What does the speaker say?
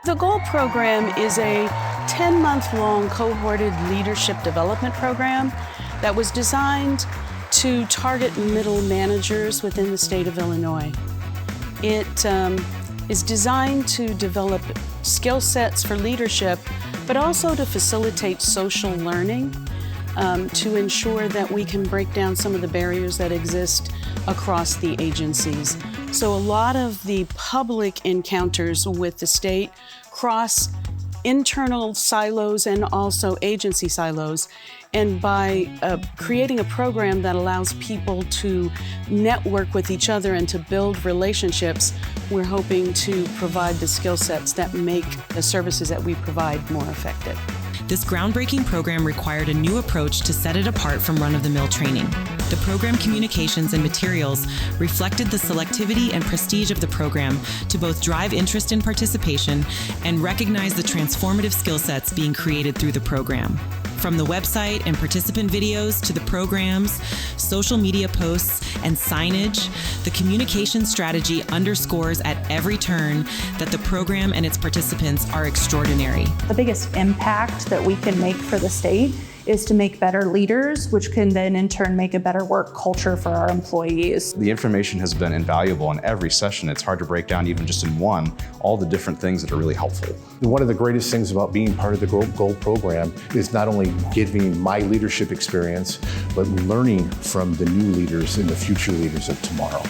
The G.O.A.L program is a 10-month-long cohorted leadership development program that was designed to target middle managers within the state of Illinois. It is designed to develop skill sets for leadership, but also to facilitate social learning, to ensure that we can break down some of the barriers that exist across the agencies. So a lot of the public encounters with the state cross internal silos and also agency silos. And by creating a program that allows people to network with each other and to build relationships, we're hoping to provide the skill sets that make the services that we provide more effective. This groundbreaking program required a new approach to set it apart from run-of-the-mill training. The program communications and materials reflected the selectivity and prestige of the program to both drive interest in participation and recognize the transformative skill sets being created through the program. From the website and participant videos to the programs, social media posts, and signage, the communication strategy underscores at every turn that the program and its participants are extraordinary. The biggest impact that we can make for the state is to make better leaders, which can then in turn make a better work culture for our employees. The information has been invaluable in every session. It's hard to break down even just in one, all the different things that are really helpful. One of the greatest things about being part of the G.O.A.L program is not only giving my leadership experience, but learning from the new leaders and the future leaders of tomorrow.